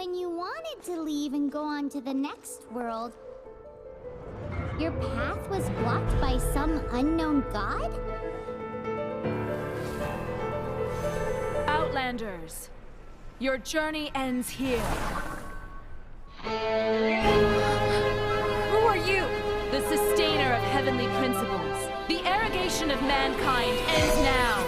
when you wanted to leave and go on to the next world, your path was blocked by some unknown god? Outlanders, your journey ends here. Who are you? The sustainer of heavenly principles. The arrogation of mankind ends now.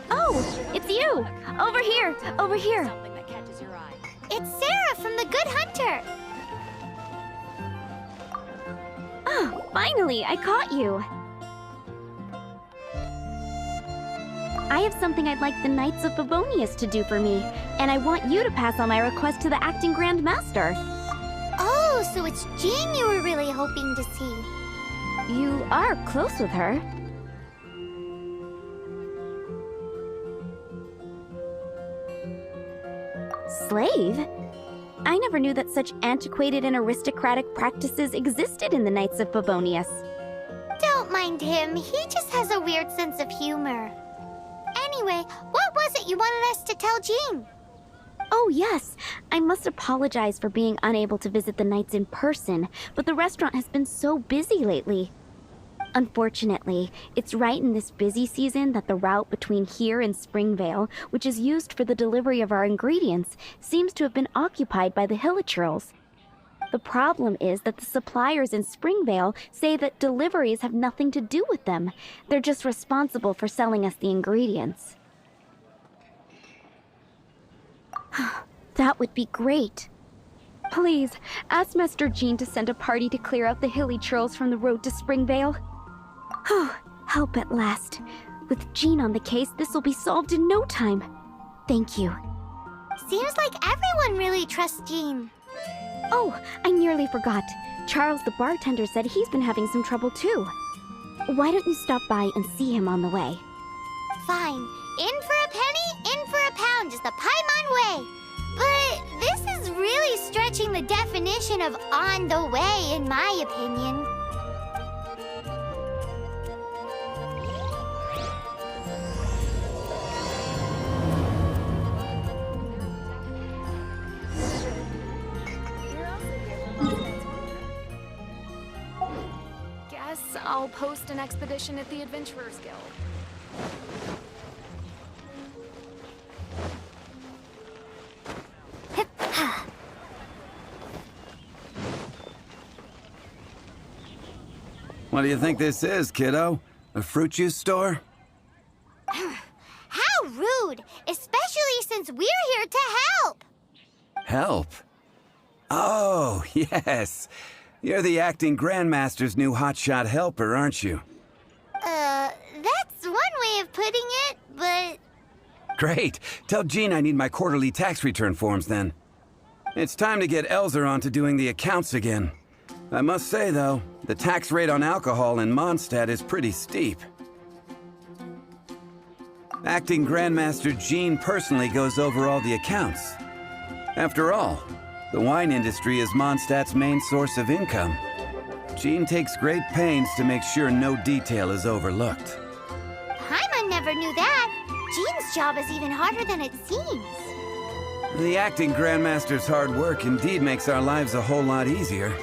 Oh, it's you! Over here! Over here! Something that catches your eye. It's Sarah from the Good Hunter! Oh, finally, I caught you! I have something I'd like the Knights of Favonius to do for me, and I want you to pass on my request to the Acting Grand Master. Oh, so it's Jean you were really hoping to see. You are close with her. Slave? I never knew that such antiquated and aristocratic practices existed in the Knights of Favonius. Don't mind him, he just has a weird sense of humor. Anyway, what was it you wanted us to tell Jean? Oh yes, I must apologize for being unable to visit the Knights in person, but the restaurant has been so busy lately. Unfortunately, it's right in this busy season that the route between here and Springvale, which is used for the delivery of our ingredients, seems to have been occupied by the Hilichurls. The problem is that the suppliers in Springvale say that deliveries have nothing to do with them. They're just responsible for selling us the ingredients. That would be great. Please, ask Master Jean to send a party to clear out the Hilichurls from the road to Springvale. Help at last. With Jean on the case, this will be solved in no time. Thank you. Seems like everyone really trusts Jean. Oh, I nearly forgot. Charles the bartender said he's been having some trouble too. Why don't you stop by and see him on the way? Fine. In for a penny, in for a pound is the Paimon way. But this is really stretching the definition of on the way, in my opinion. Guess I'll post an expedition at the Adventurers Guild. What do you think this is, kiddo? A fruit juice store? How rude! Especially since we're here to help! Help? Oh, yes. You're the acting Grandmaster's new hotshot helper, aren't you? That's one way of putting it, but... Great. Tell Jean I need my quarterly tax return forms then. It's time to get Elzer on to doing the accounts again. I must say, though, the tax rate on alcohol in Mondstadt is pretty steep. Acting Grandmaster Jean personally goes over all the accounts. After all, the wine industry is Mondstadt's main source of income. Jean takes great pains to make sure no detail is overlooked. Paimon never knew that. Jean's job is even harder than it seems. The acting Grandmaster's hard work indeed makes our lives a whole lot easier.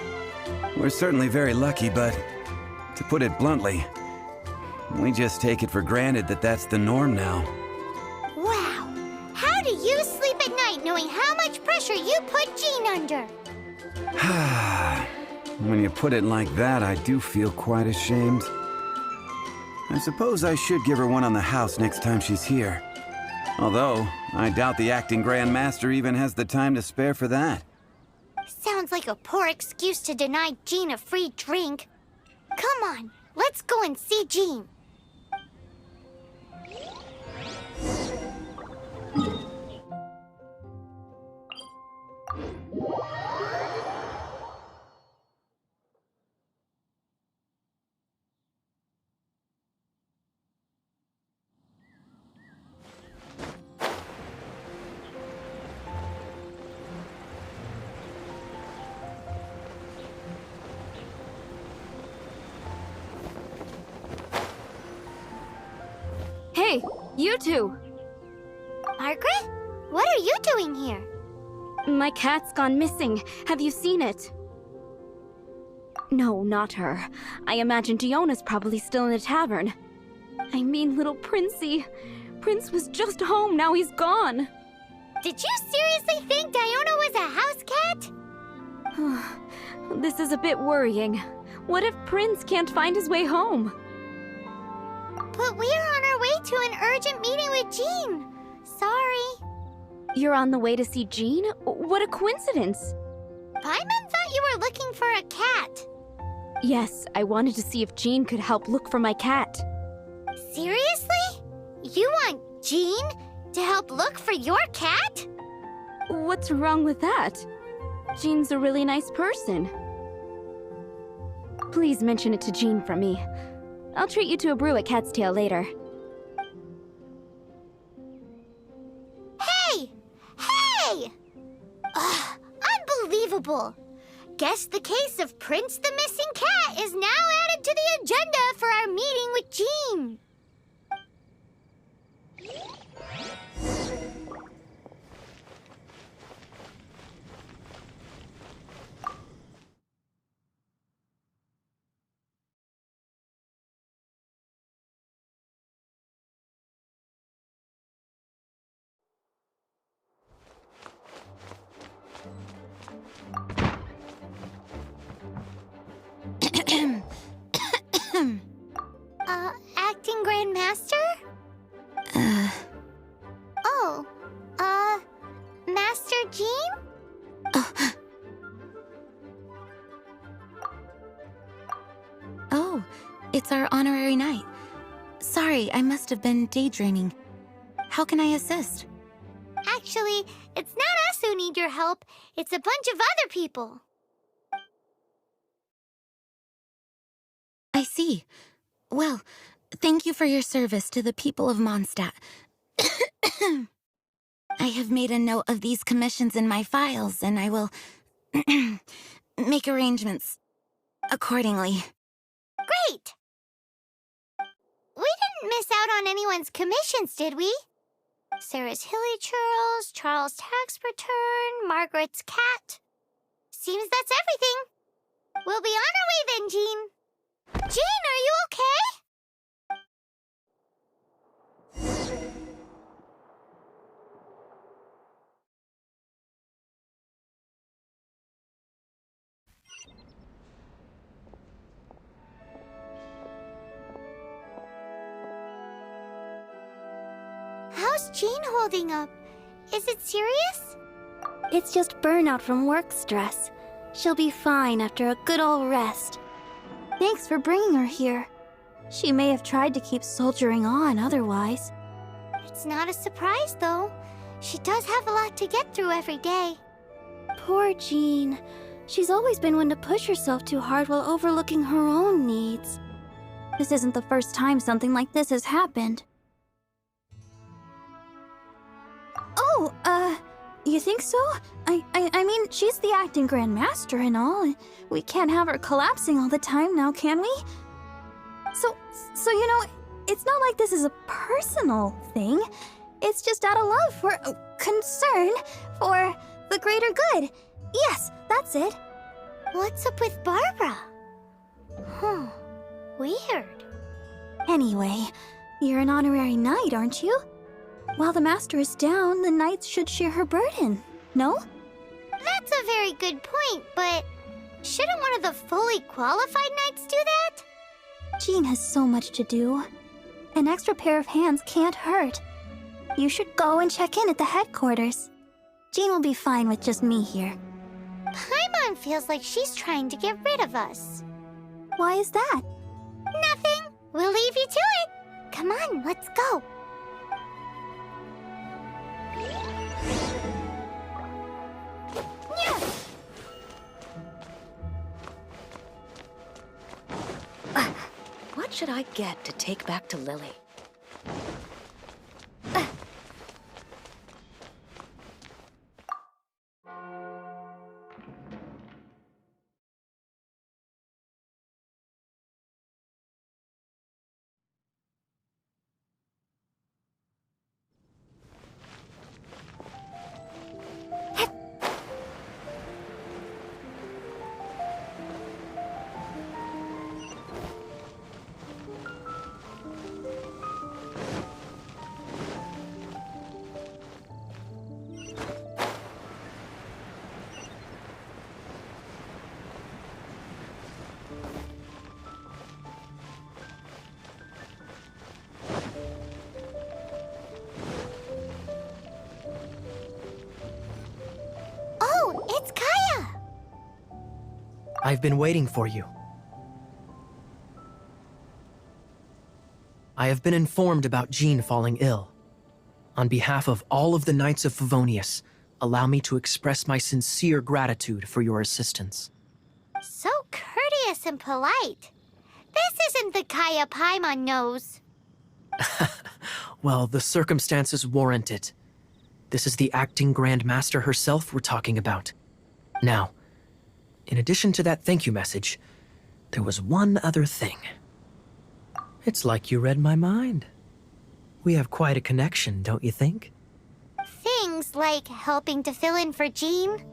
We're certainly very lucky, but to put it bluntly, we just take it for granted that that's the norm now. Wow! How do you sleep at night knowing how much pressure you put Jean under? When you put it like that, I do feel quite ashamed. I suppose I should give her one on the house next time she's here. Although, I doubt the acting Grand Master even has the time to spare for that. Sounds like a poor excuse to deny Jean a free drink. Come on, let's go and see Jean. Hey, you two! Margaret? What are you doing here? My cat's gone missing. Have you seen it? No, not her. I imagine Diona's probably still in the tavern. I mean, little Princey. Prince was just home, now he's gone. Did you seriously think Diona was a house cat? This is a bit worrying. What if Prince can't find his way home? But we're on our way to an urgent meeting with Jean. Sorry. You're on the way to see Jean? What a coincidence! Paimon thought you were looking for a cat. Yes, I wanted to see if Jean could help look for my cat. Seriously? You want Jean to help look for your cat? What's wrong with that? Jean's a really nice person. Please mention it to Jean from me. I'll treat you to a brew at Cat's Tail later. Hey! Hey! Ugh, unbelievable! Guess the case of Prince the Missing Cat is now added to the agenda for our meeting with Jean. Acting Grand Master? Oh, Master Jean? Oh, it's our honorary knight. Sorry, I must have been daydreaming. How can I assist? Actually, it's not us who need your help. It's a bunch of other people. I see. Well, thank you for your service to the people of Mondstadt. I have made a note of these commissions in my files, and I will make arrangements accordingly. Great! We didn't miss out on anyone's commissions, did we? Sarah's Hilly Churls, Charles' tax return, Margaret's cat. Seems that's everything. We'll be on our way then, Jean. Jean, are you okay? How's Jean holding up? Is it serious? It's just burnout from work stress. She'll be fine after a good old rest. Thanks for bringing her here. She may have tried to keep soldiering on otherwise. It's not a surprise, though. She does have a lot to get through every day. Poor Jean. She's always been one to push herself too hard while overlooking her own needs. This isn't the first time something like this has happened. Oh, you think so? I mean, she's the acting Grand Master and all. We can't have her collapsing all the time now, can we? So you know, it's not like this is a personal thing. It's just out of love for, concern for the greater good. Yes, that's it. What's up with Barbara? Huh. Weird. Anyway, you're an honorary knight, aren't you? While the master is down, the knights should share her burden, no? That's a very good point, but shouldn't one of the fully qualified knights do that? Jean has so much to do. An extra pair of hands can't hurt. You should go and check in at the headquarters. Jean will be fine with just me here. Paimon feels like she's trying to get rid of us. Why is that? Nothing. We'll leave you to it. Come on, let's go. Yeah. What should I get to take back to Lily? Oh, it's Kaya! I've been waiting for you. I have been informed about Jean falling ill. On behalf of all of the Knights of Favonius, allow me to express my sincere gratitude for your assistance. So courteous and polite. This isn't the Kaya Paimon knows. Well, the circumstances warrant it. This is the acting Grand Master herself we're talking about. Now, in addition to that thank you message, there was one other thing. It's like you read my mind. We have quite a connection, don't you think? Things like helping to fill in for Jean?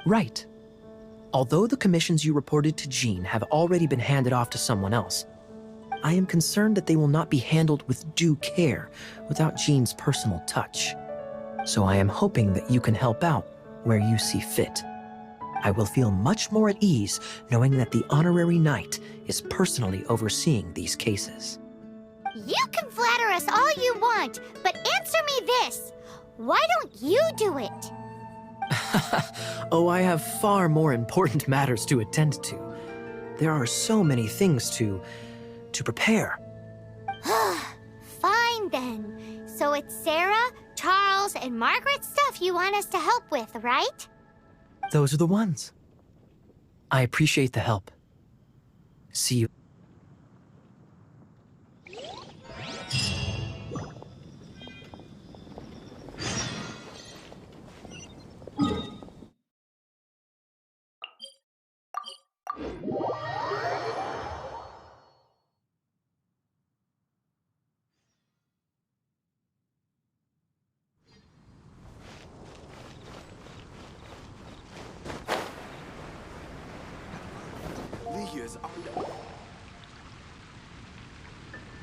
Right. Although the commissions you reported to Jean have already been handed off to someone else, I am concerned that they will not be handled with due care without Jean's personal touch. So I am hoping that you can help out where you see fit. I will feel much more at ease knowing that the honorary knight is personally overseeing these cases. You can flatter us all you want, but answer me this. Why don't you do it? Oh, I have far more important matters to attend to. There are so many things to prepare. Fine then. So it's Sarah, Charles, and Margaret's stuff you want us to help with, right? Those are the ones. I appreciate the help. See you.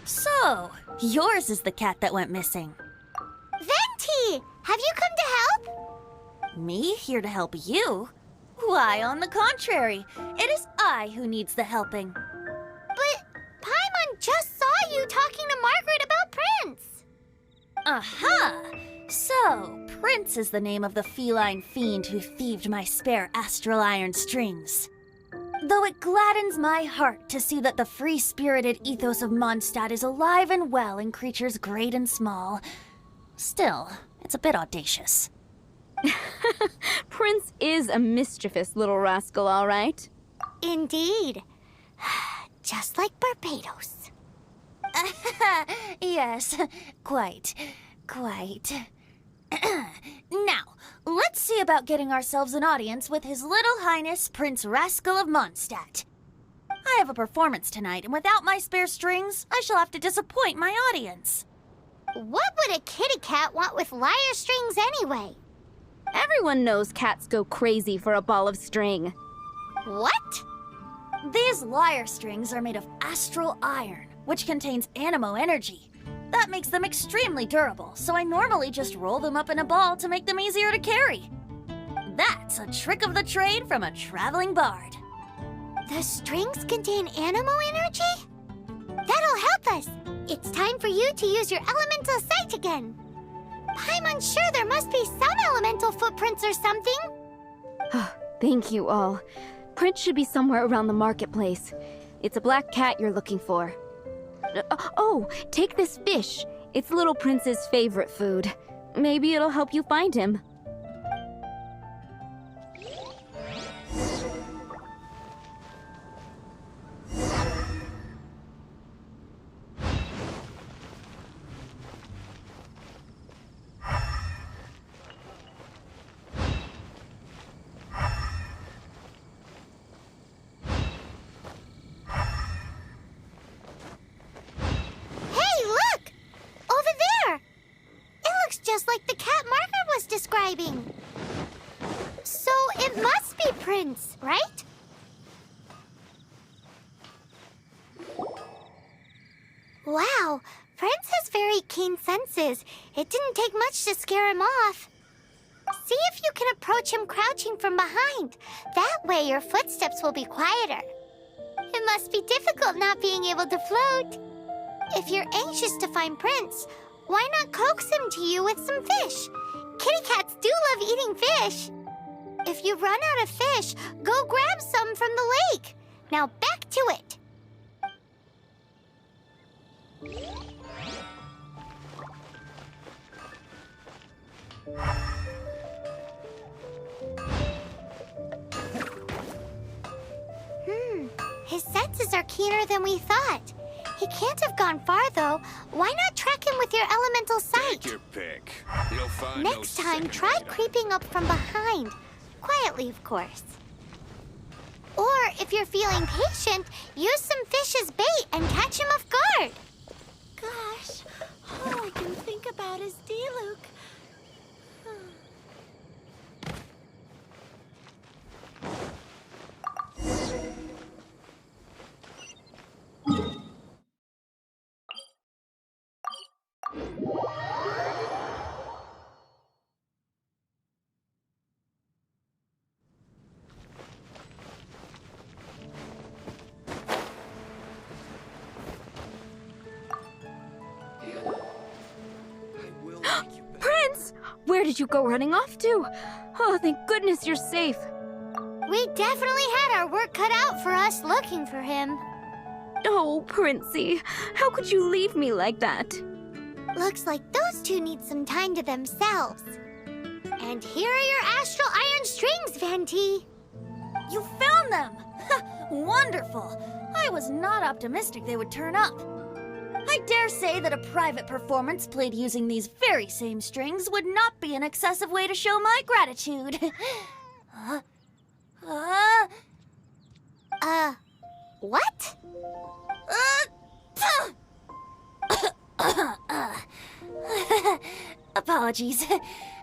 So, yours is the cat that went missing. Venti! Have you come to help? Me here to help you? Why, on the contrary, it is I who needs the helping. But Paimon just saw you talking to Margaret about Prince. Aha! So, Prince is the name of the feline fiend who thieved my spare astral iron strings. Though it gladdens my heart to see that the free-spirited ethos of Mondstadt is alive and well in creatures great and small, still, it's a bit audacious. Prince is a mischievous little rascal, all right. Indeed. Just like Barbados. Yes, quite. Now, let's see about getting ourselves an audience with His Little Highness Prince Rascal of Mondstadt. I have a performance tonight, and without my spare strings, I shall have to disappoint my audience. What would a kitty cat want with lyre strings anyway? Everyone knows cats go crazy for a ball of string. What? These lyre strings are made of astral iron, which contains anemo energy. That makes them extremely durable, so I normally just roll them up in a ball to make them easier to carry. That's a trick of the trade from a traveling bard. The strings contain anemo energy? That'll help us. It's time for you to use your elemental sight again. Paimon's sure there must be some elemental footprints or something. Thank you all. Prince should be somewhere around the marketplace. It's a black cat you're looking for. Oh, take this fish. It's Little Prince's favorite food. Maybe it'll help you find him. Just like the cat Margaret was describing. So it must be Prince, right? Wow, Prince has very keen senses. It didn't take much to scare him off. See if you can approach him crouching from behind. That way your footsteps will be quieter. It must be difficult not being able to float. If you're anxious to find Prince, why not coax him to you with some fish? Kitty cats do love eating fish. If you run out of fish, go grab some from the lake. Now back to it. His senses are keener than we thought. He can't have gone far, though. Why not track him with your elemental sight? Take your pick. You'll find Next no time, second try later. creeping up from behind. Quietly, of course. Or, if you're feeling patient, use some fish as bait and catch him off guard. Gosh, all I can think about is D-Luke. Prince! Where did you go running off to? Oh, thank goodness you're safe. We definitely had our work cut out for us looking for him. Oh, Princey, how could you leave me like that? Looks like those two need some time to themselves. And here are your astral iron strings, Venti. You found them! Wonderful! I was not optimistic they would turn up. I dare say that a private performance played using these very same strings would not be an excessive way to show my gratitude. What? Apologies.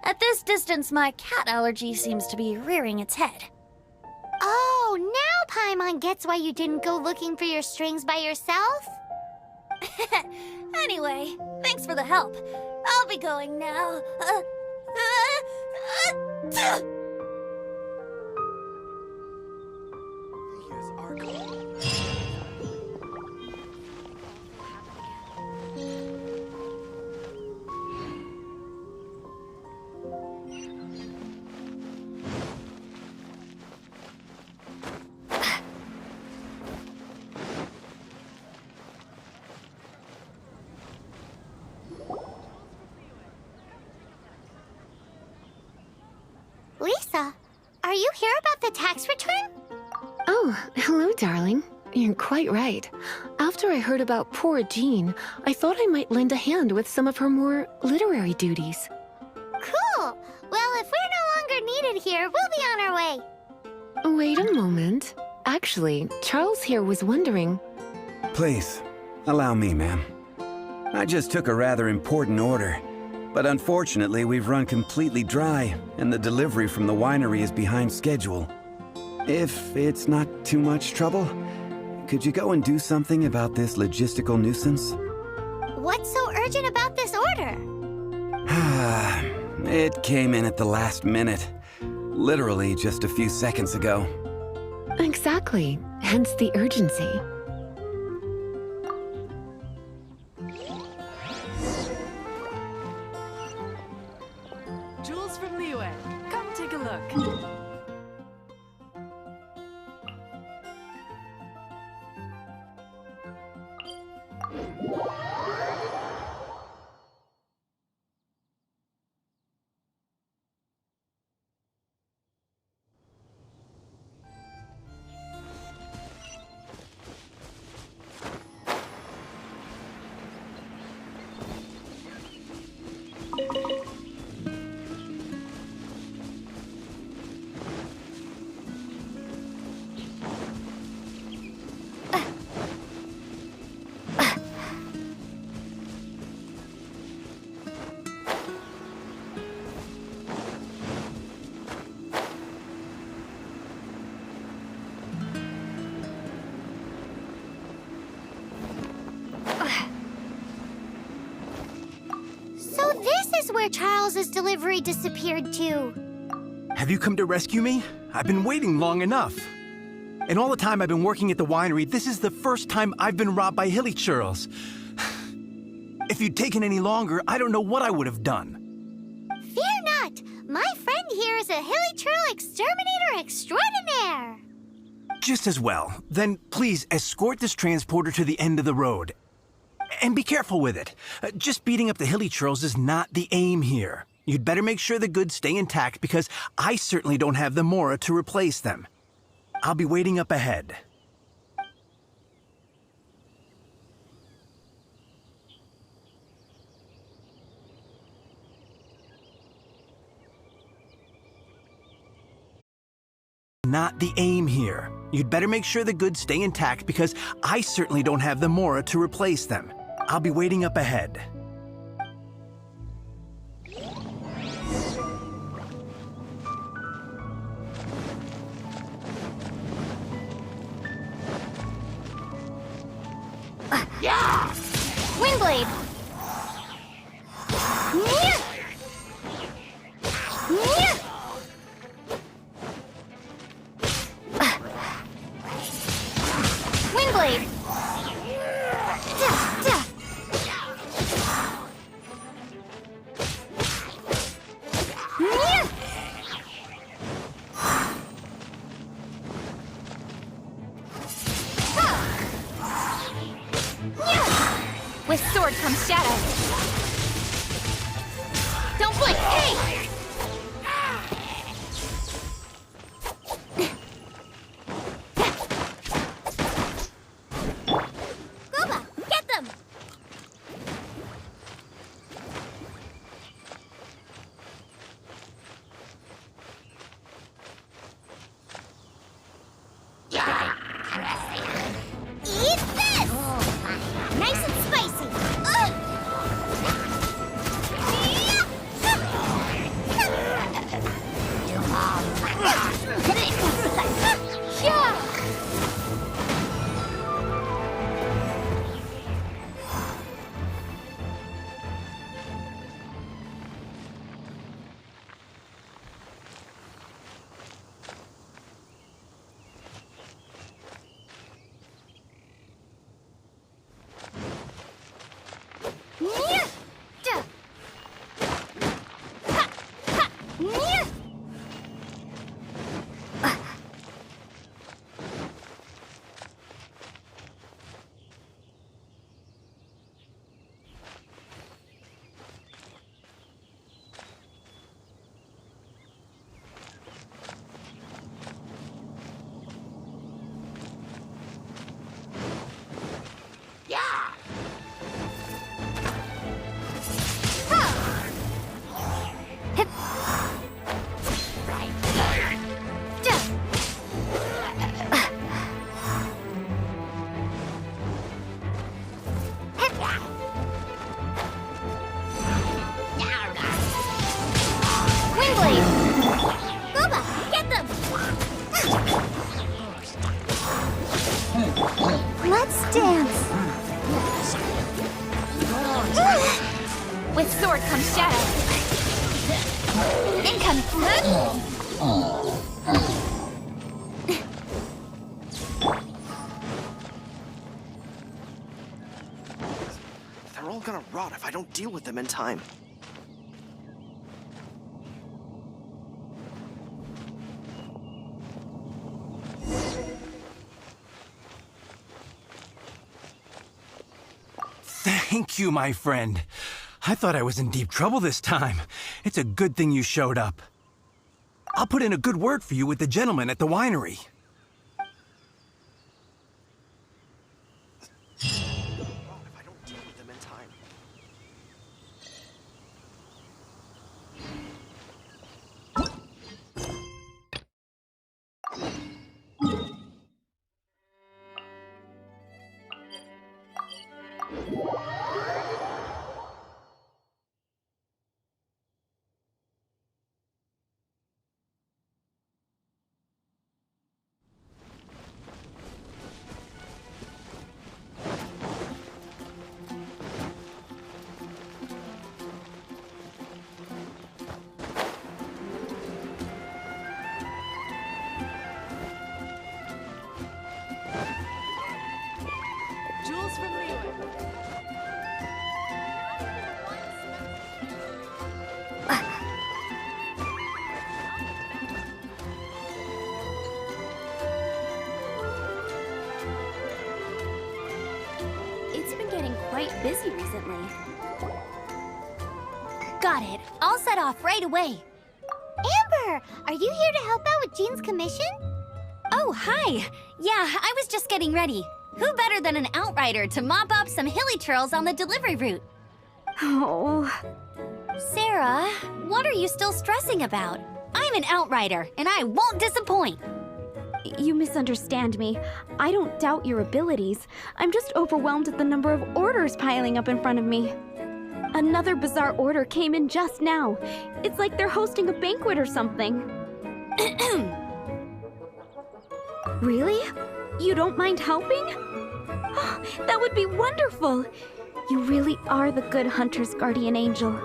At this distance, my cat allergy seems to be rearing its head. Oh, now Paimon gets why you didn't go looking for your strings by yourself? Anyway, thanks for the help. I'll be going now. Lisa, are you here about the tax return? Oh, hello, darling. You're quite right. After I heard about poor Jean, I thought I might lend a hand with some of her more literary duties. Cool. Well, if we're no longer needed here, we'll be on our way. Wait a moment. Actually, Charles here was wondering... Please, allow me, ma'am. I just took a rather important order. But unfortunately, we've run completely dry, and the delivery from the winery is behind schedule. If it's not too much trouble, could you go and do something about this logistical nuisance? What's so urgent about this order? It came in at the last minute. Literally just a few seconds ago. Exactly. Hence the urgency. Jewels from Liyue. Come take a look. where Charles's delivery disappeared to. Have you come to rescue me? I've been waiting long enough. And all the time I've been working at the winery, this is the first time I've been robbed by hilly churls. If you'd taken any longer, I don't know what I would have done. Fear not! My friend here is a hilly churl exterminator extraordinaire! Just as well. Then please escort this transporter to the end of the road. And be careful with it. Just beating up the hilly churls is not the aim here. You'd better make sure the goods stay intact because I certainly don't have the Mora to replace them. I'll be waiting up ahead. Not the aim here. You'd better make sure the goods stay intact because I certainly don't have the Mora to replace them. I'll be waiting up ahead. Yeah! Windblade! Windblade! With sword comes shadow. Don't blink! Hey! Goba, get them! Eat this! Nice and spicy. Let's dance. With sword comes shadow. Incoming. They're all gonna rot if I don't deal with them in time. Thank you, my friend. I thought I was in deep trouble this time. It's a good thing you showed up. I'll put in a good word for you with the gentleman at the winery. If I don't deal with them in time. busy recently. Got it. I'll set off right away. Amber, are you here to help out with Jean's commission? Oh, hi. Yeah, I was just getting ready. Who better than an outrider to mop up some hilly churls on the delivery route? Oh. Sarah, what are you still stressing about? I'm an outrider, and I won't disappoint. You misunderstand me. I don't doubt your abilities. I'm just overwhelmed at the number of orders piling up in front of me. Another bizarre order came in just now. It's like they're hosting a banquet or something. Really? You don't mind helping? That would be wonderful! You really are the good hunter's guardian angel.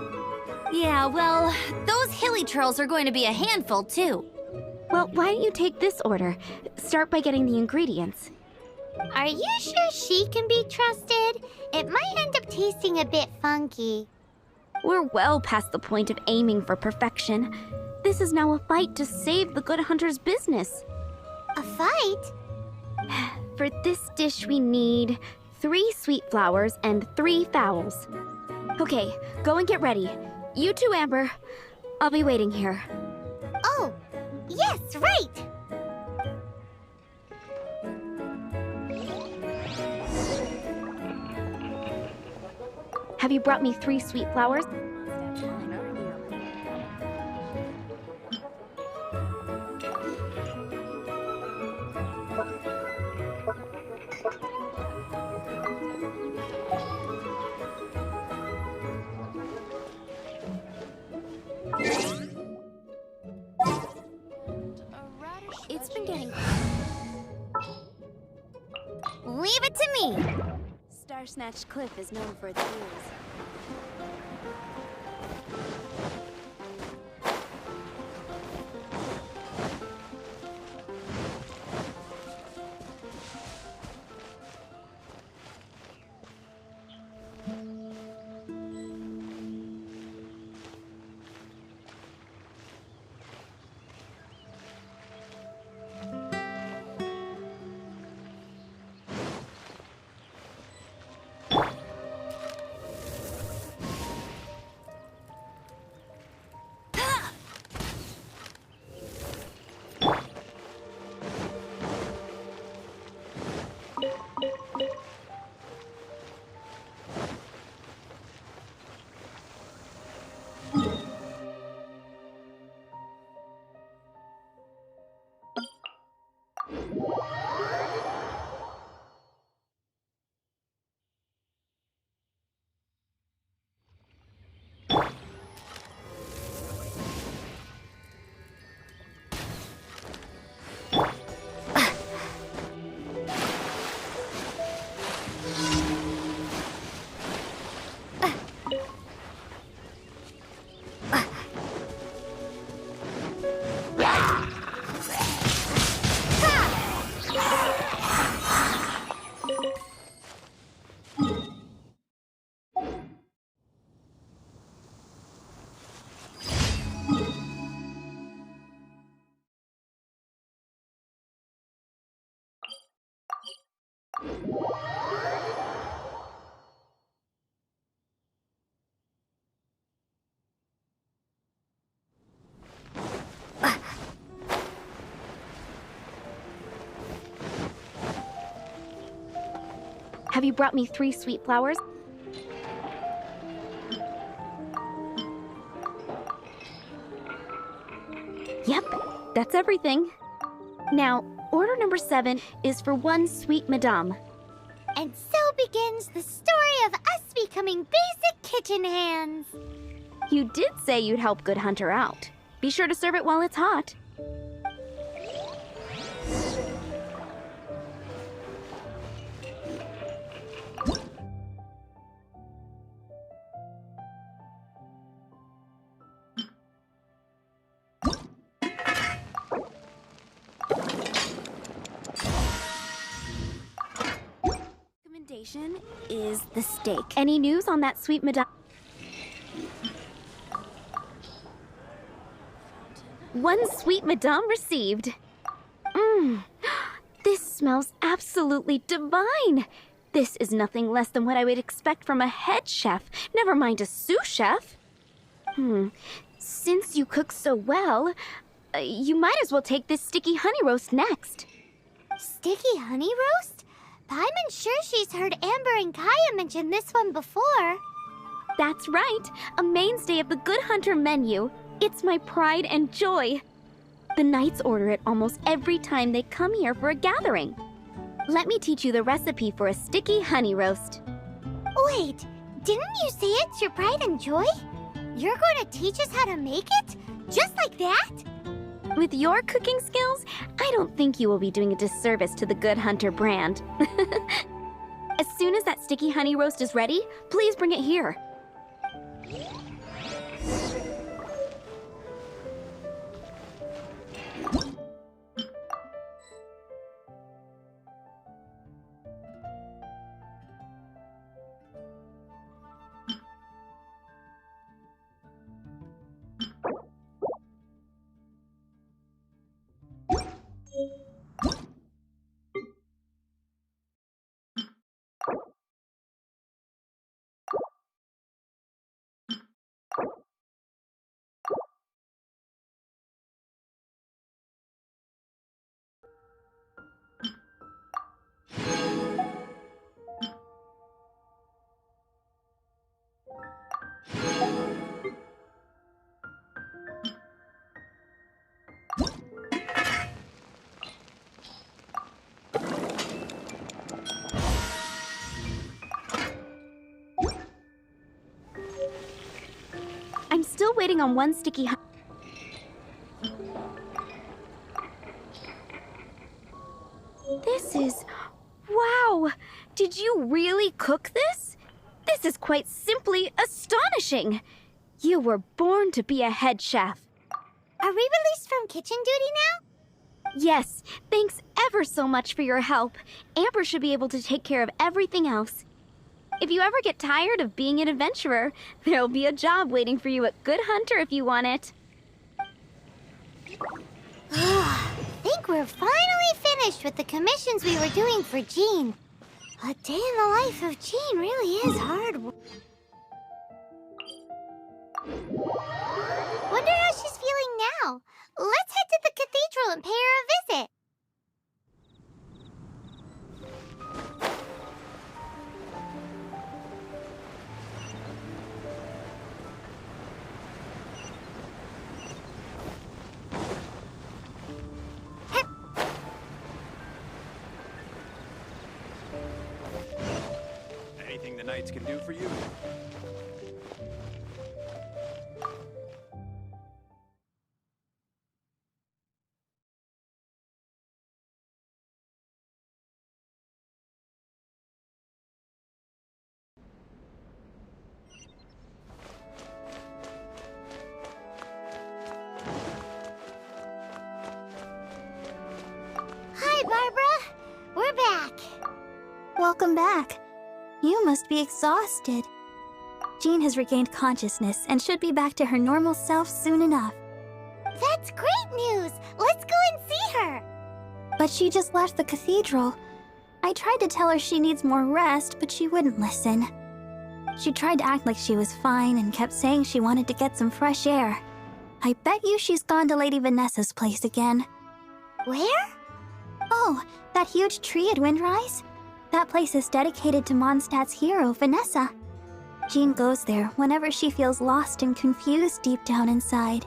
Yeah, well, those hilly churls are going to be a handful, too. Well, why don't you take this order? Start by getting the ingredients. Are you sure she can be trusted? It might end up tasting a bit funky. We're well past the point of aiming for perfection. This is now a fight to save the good hunter's business. A fight? For this dish we need 3 sweet flowers and 3 fowls. Okay, go and get ready. You too, Amber. I'll be waiting here. Oh, yes, right! Have you brought me 3 sweet flowers? It's been getting... Leave it to me! Star Snatch Cliff is known for its views. Have you brought me 3 sweet flowers? Yep, that's everything. Now, order number 7 is for 1 sweet madame. And so begins the story of us becoming basic kitchen hands. You did say you'd help Good Hunter out. Be sure to serve it while it's hot. Recommendation is the steak. Any news on that sweet madame? 1 sweet madame received. This smells absolutely divine. This is nothing less than what I would expect from a head chef, never mind a sous chef. Since you cook so well, you might as well take this sticky honey roast next. Sticky honey roast? Paimon's sure she's heard Amber and Kaya mention this one before. That's right, a mainstay of the Good Hunter menu. It's my pride and joy. The knights order it almost every time they come here for a gathering. Let me teach you the recipe for a sticky honey roast. Wait, didn't you say it's your pride and joy? You're going to teach us how to make it? Just like that? With your cooking skills, I don't think you will be doing a disservice to the Good Hunter brand. As soon as that sticky honey roast is ready, please bring it here. I'm still waiting on one sticky This is... Wow! Did you really cook this? This is quite simply astonishing! You were born to be a head chef. Are we released from kitchen duty now? Yes, thanks ever so much for your help. Amber should be able to take care of everything else. If you ever get tired of being an adventurer, there'll be a job waiting for you at Good Hunter if you want it. Think we're finally finished with the commissions we were doing for Jean. A day in the life of Jean really is hard work. Wonder how she's feeling now. Let's head to the cathedral and pay her a visit. Anything the knights can do for you? Hi, Barbara. We're back. Welcome back. You must be exhausted. Jean has regained consciousness and should be back to her normal self soon enough. That's great news. Let's go and see her. But she just left the cathedral. I tried to tell her she needs more rest, but she wouldn't listen. She tried to act like she was fine and kept saying she wanted to get some fresh air. I bet you she's gone to Lady Vanessa's place again. Where? Oh, that huge tree at Windrise? That place is dedicated to Mondstadt's hero, Vanessa. Jean goes there whenever she feels lost and confused deep down inside.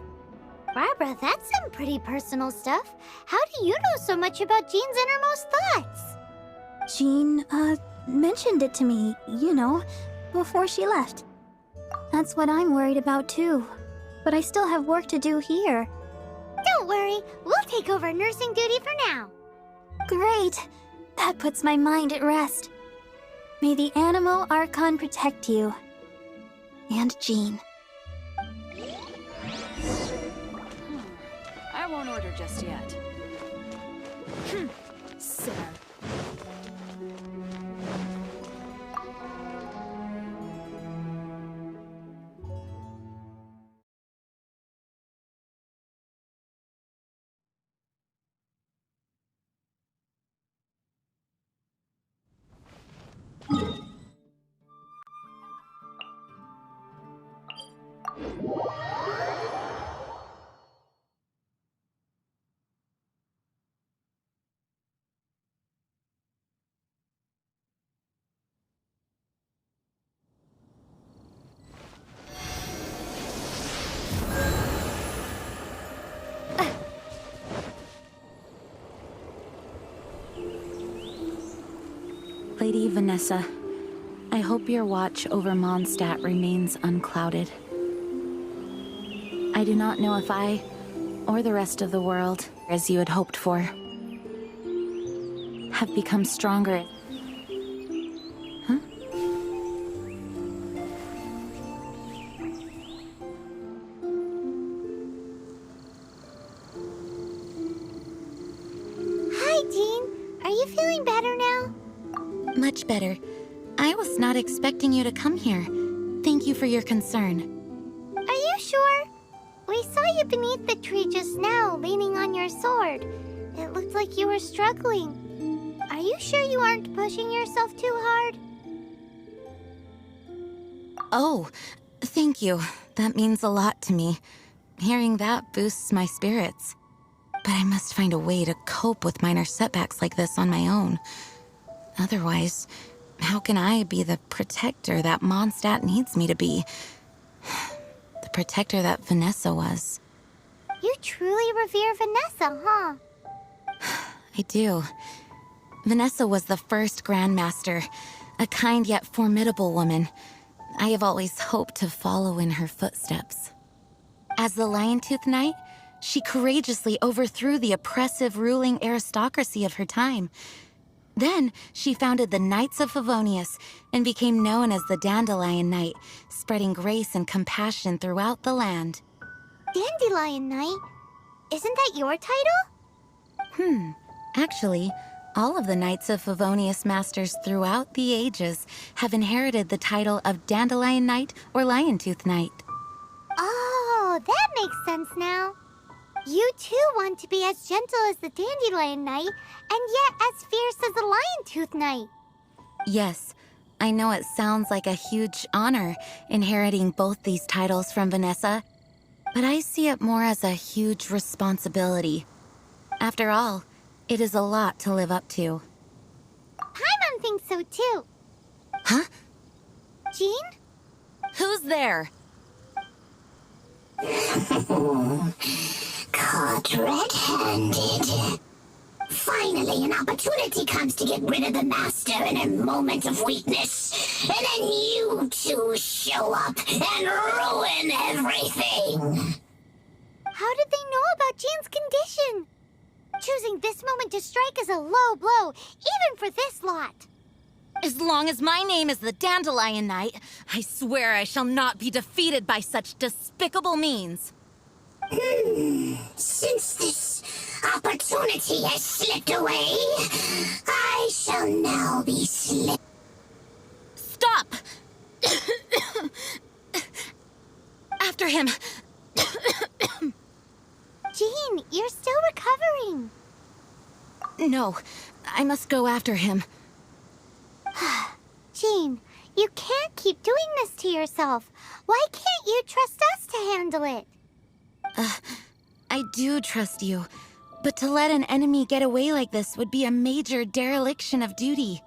Barbara, that's some pretty personal stuff. How do you know so much about Jean's innermost thoughts? Jean, mentioned it to me, you know, before she left. That's what I'm worried about too. But I still have work to do here. Don't worry, we'll take over nursing duty for now. Great! That puts my mind at rest. May the Animo Archon protect you. And Jean. I won't order just yet. Sir. Lady Vanessa, I hope your watch over Mondstadt remains unclouded. I do not know if I, or the rest of the world, as you had hoped for, have become stronger. Huh? Hi, Jean. Are you feeling better now? Much better. I was not expecting you to come here. Thank you for your concern. Are you sure? We saw you beneath the tree just now, leaning on your sword. It looked like you were struggling. Are you sure you aren't pushing yourself too hard? Oh, thank you. That means a lot to me. Hearing that boosts my spirits. But I must find a way to cope with minor setbacks like this on my own. Otherwise, how can I be the protector that Mondstadt needs me to be? The protector that Vanessa was. You truly revere Vanessa, huh? I do. Vanessa was the first Grandmaster, a kind yet formidable woman. I have always hoped to follow in her footsteps. As the Lion-Tooth Knight, she courageously overthrew the oppressive ruling aristocracy of her time. Then, she founded the Knights of Favonius and became known as the Dandelion Knight, spreading grace and compassion throughout the land. Dandelion Knight? Isn't that your title? Actually, all of the Knights of Favonius Masters throughout the ages have inherited the title of Dandelion Knight or Lion-Tooth Knight. Oh, that makes sense now. You too want to be as gentle as the Dandelion Knight, and yet as fierce as the Lion-Tooth Knight. Yes, I know it sounds like a huge honor inheriting both these titles from Vanessa, but I see it more as a huge responsibility. After all, it is a lot to live up to. Paimon thinks so too. Huh? Jean? Who's there? Caught red-handed. Finally, an opportunity comes to get rid of the Master in a moment of weakness. And then you two show up and ruin everything. How did they know about Jean's condition? Choosing this moment to strike is a low blow, even for this lot. As long as my name is the Dandelion Knight, I swear I shall not be defeated by such despicable means. Since this opportunity has slipped away, I shall now be slipped. Stop! After him! Jean, you're still recovering. No, I must go after him. Jean, you can't keep doing this to yourself. Why can't you trust us to handle it? I do trust you, but to let an enemy get away like this would be a major dereliction of duty.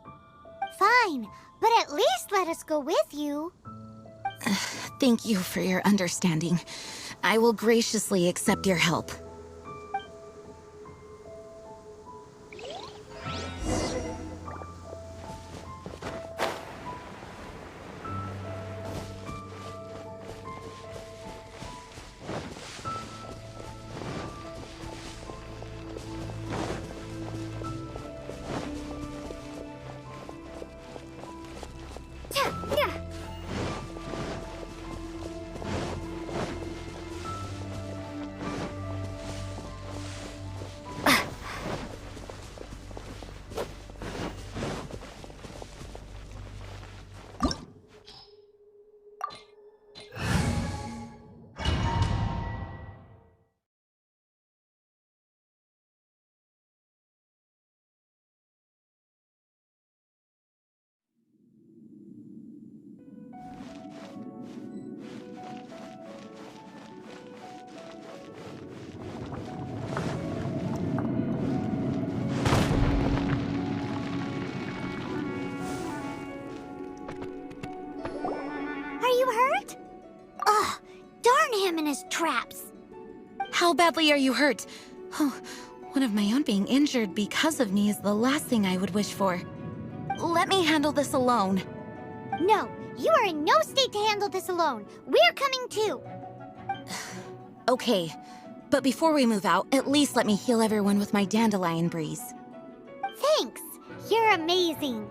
Fine, but at least let us go with you. Thank you for your understanding. I will graciously accept your help. Are you hurt? Ugh, darn him and his traps. How badly are you hurt? Oh, one of my own being injured because of me is the last thing I would wish for. let me handle this alone. No, you are in no state to handle this alone. We're coming too. Okay, but before we move out, at least let me heal everyone with my dandelion breeze. Thanks. You're amazing.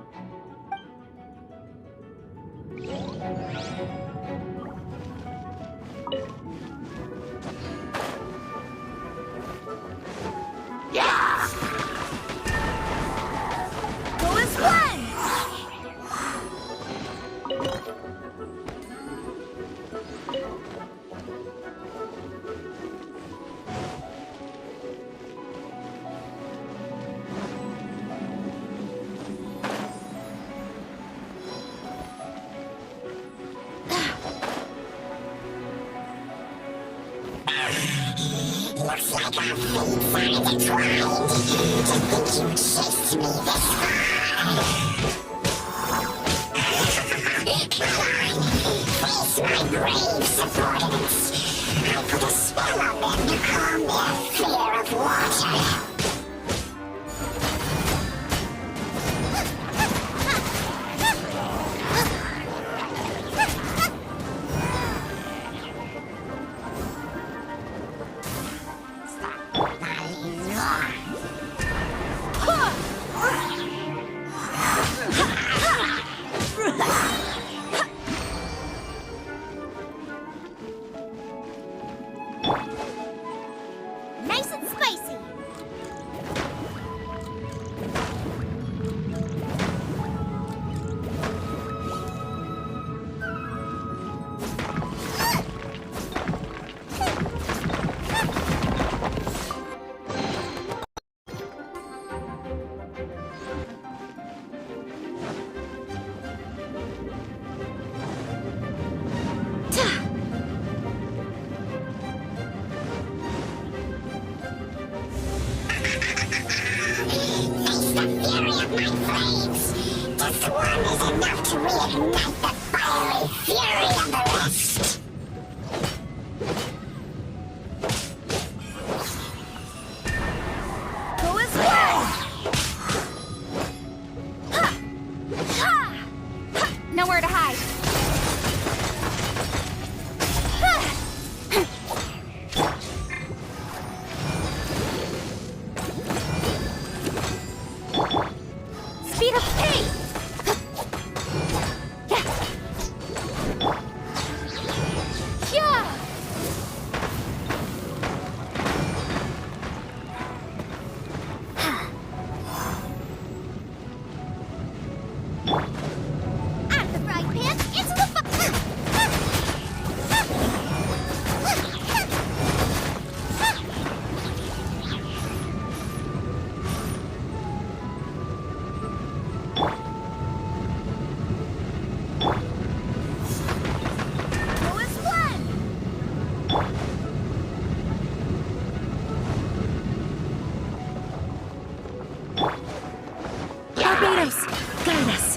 Go as one! Looks like our fates are intertwined. To think you chased me this far. Face my brave subordinates. I put a spell on them to calm their fear of water. Nice and spicy. This one is enough to reignite the fiery fury of the rest. Go as one! Nowhere to hide. Speed of pace! Out of the frying pan, into the Go as one! Barbados, guide us.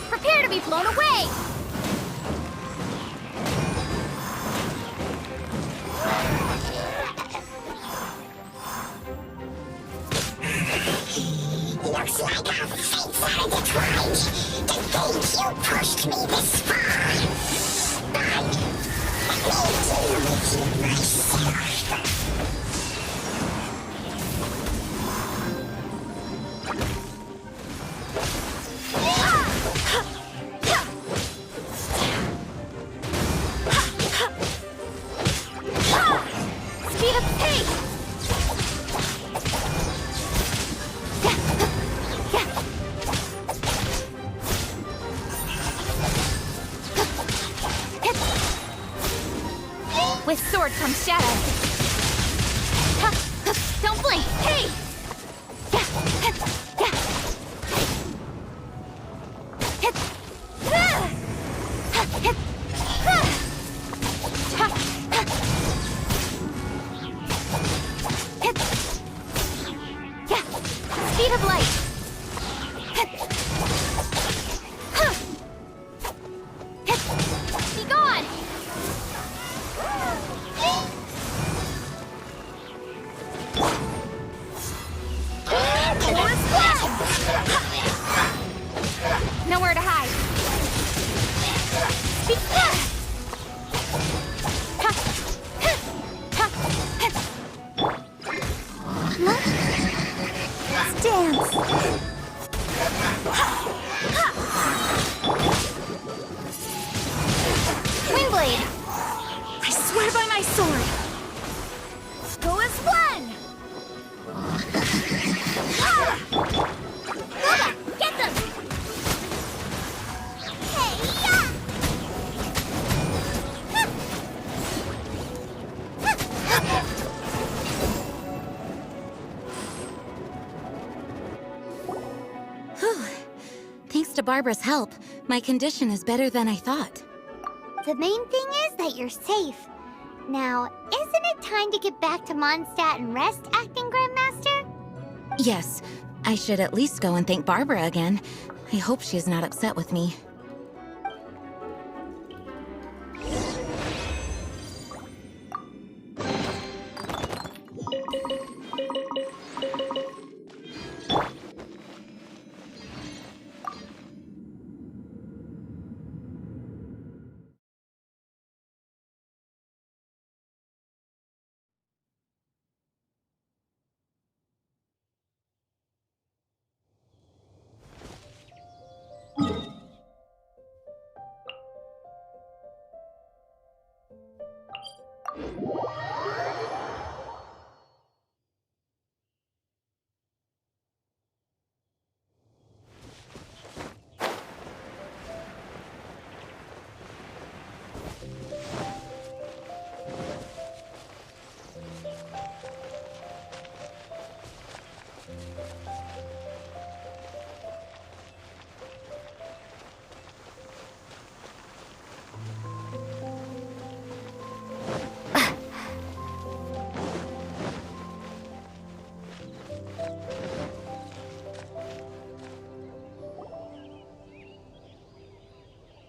Prepare to be blown away! Looks like our fates are intertwined. To think you pushed me this far. I may deal with you myself. Speed of pace! With sword comes shadow. Don't blink! Hey! Speed of light! Be gone! Nowhere to hide. Let's dance. Windblade! I swear by my sword! Go as one! Luda, get them! Hey-ya! Whew. Thanks to Barbara's help, my condition is better than I thought. The main thing is that you're safe. Now, isn't it time to get back to Mondstadt and rest, Acting Grandmaster? Yes, I should at least go and thank Barbara again. I hope she's not upset with me.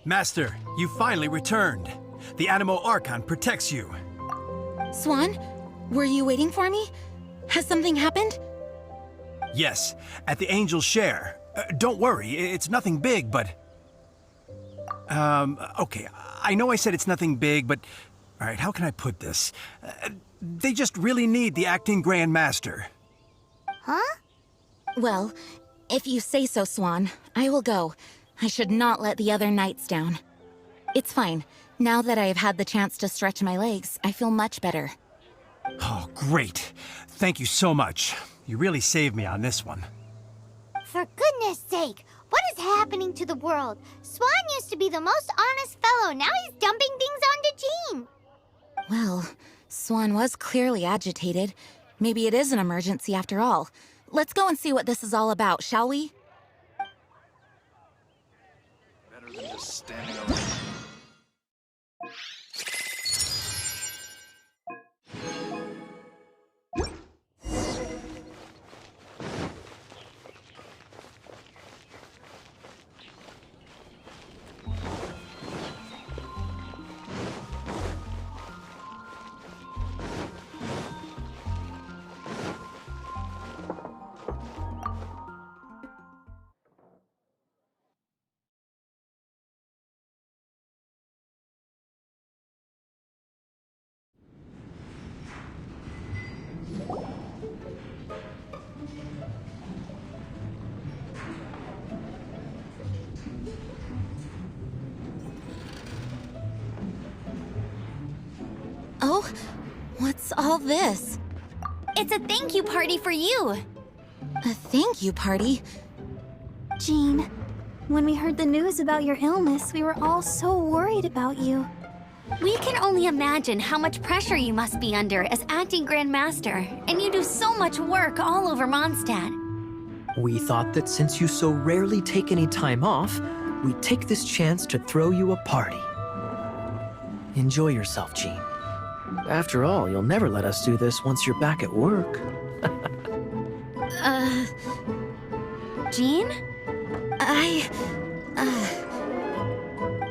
Master, you finally returned. The Animo Archon protects you. Swan, were you waiting for me? Has something happened? Yes, at the Angel's Share. Don't worry, it's nothing big, but... okay, I know I said it's nothing big, but... Alright, how can I put this? They just really need the Acting Grand Master. Huh? Well, if you say so, Swan, I will go. I should not let the other knights down. It's fine. Now that I have had the chance to stretch my legs, I feel much better. Oh, great. Thank you so much. You really saved me on this one. For goodness sake, what is happening to the world? Swan used to be the most honest fellow. Now he's dumping things onto Jean. Well, Swan was clearly agitated. Maybe it is an emergency after all. Let's go and see what this is all about, shall we? Better than just standing around. Oh, what's all this? It's a thank you party for you. A thank you party? Jean, when we heard the news about your illness, we were all so worried about you. We can only imagine how much pressure you must be under as acting Grand Master, and you do so much work all over Mondstadt. We thought that since you so rarely take any time off, we'd take this chance to throw you a party. Enjoy yourself, Jean. After all, you'll never let us do this once you're back at work. Jean?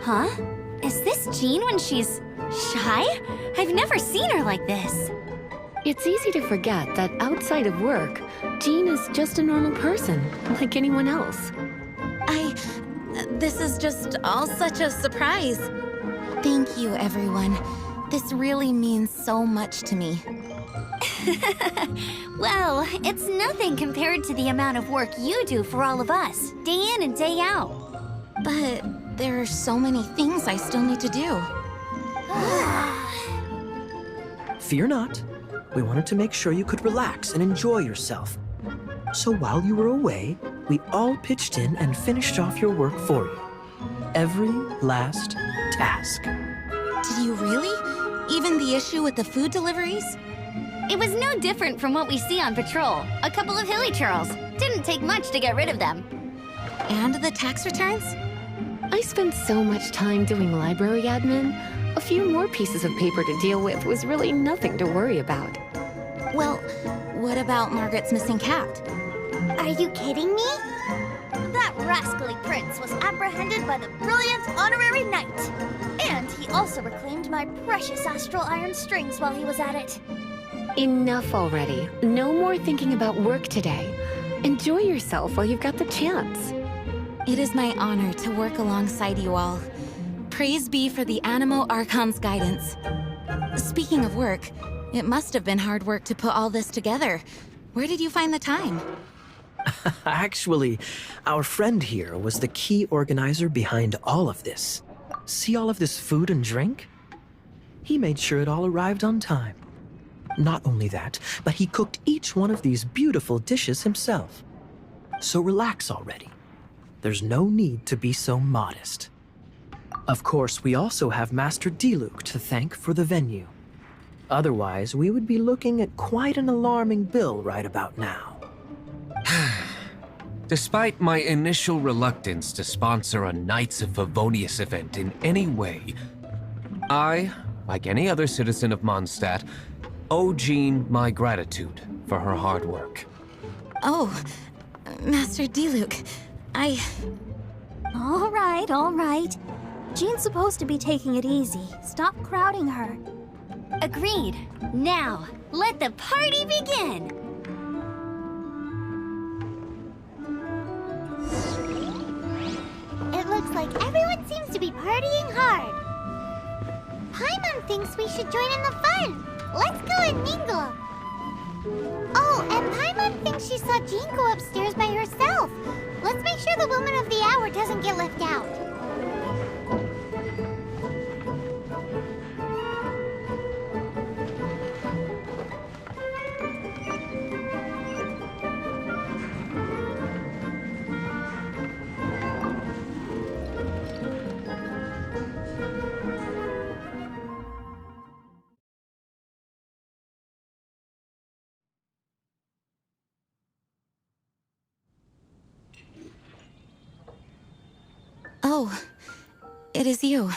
Huh? Is this Jean when she's shy? I've never seen her like this. It's easy to forget that outside of work, Jean is just a normal person, like anyone else. This is just all such a surprise. Thank you, everyone. This really means so much to me. Well, it's nothing compared to the amount of work you do for all of us, day in and day out. But there are so many things I still need to do. Fear not. We wanted to make sure you could relax and enjoy yourself. So while you were away, we all pitched in and finished off your work for you. Every last task. Did you really? Even the issue with the food deliveries? It was no different from what we see on patrol. A couple of hilly churls. Didn't take much to get rid of them. And the tax returns? I spent so much time doing library admin. A few more pieces of paper to deal with was really nothing to worry about. Well, what about Margaret's missing cat? Are you kidding me? That rascally prince was apprehended by the brilliant honorary knight. And he also reclaimed my precious astral iron strings while he was at it. Enough already. No more thinking about work today. Enjoy yourself while you've got the chance. It is my honor to work alongside you all. Praise be for the Animo Archon's guidance. Speaking of work, it must have been hard work to put all this together. Where did you find the time? Actually, our friend here was the key organizer behind all of this. See all of this food and drink? He made sure it all arrived on time. Not only that, but he cooked each one of these beautiful dishes himself. So relax already. There's no need to be so modest. Of course, we also have Master Diluc to thank for the venue. Otherwise, we would be looking at quite an alarming bill right about now. Despite my initial reluctance to sponsor a Knights of Favonius event in any way, I, like any other citizen of Mondstadt, owe Jean my gratitude for her hard work. Oh, Master Diluc, All right. Jean's supposed to be taking it easy. Stop crowding her. Agreed. Now, let the party begin! It looks like everyone seems to be partying hard. Paimon thinks we should join in the fun. Let's go and mingle. Oh, and Paimon thinks she saw Jean go upstairs by herself. Let's make sure the woman of the hour doesn't get left out. Oh, it is you.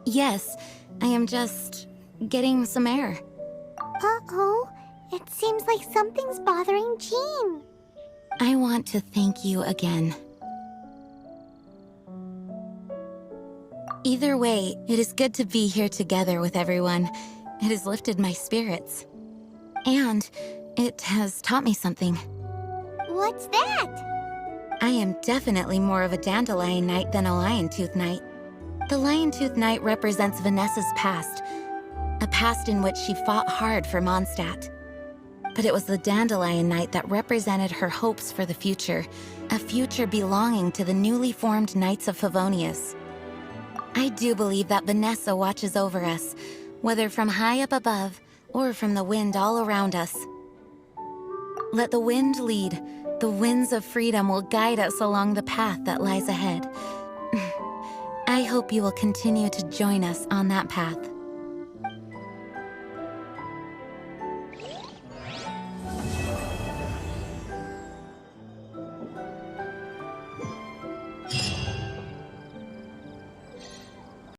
Yes, I am just getting some air. Uh-oh, it seems like something's bothering Jean. I want to thank you again. Either way, it is good to be here together with everyone. It has lifted my spirits. And it has taught me something. What's that? I am definitely more of a Dandelion Knight than a Lion-Tooth Knight. The Lion-Tooth Knight represents Vanessa's past, a past in which she fought hard for Mondstadt. But it was the Dandelion Knight that represented her hopes for the future, a future belonging to the newly formed Knights of Favonius. I do believe that Vanessa watches over us, whether from high up above or from the wind all around us. Let the wind lead. The winds of freedom will guide us along the path that lies ahead. I hope you will continue to join us on that path.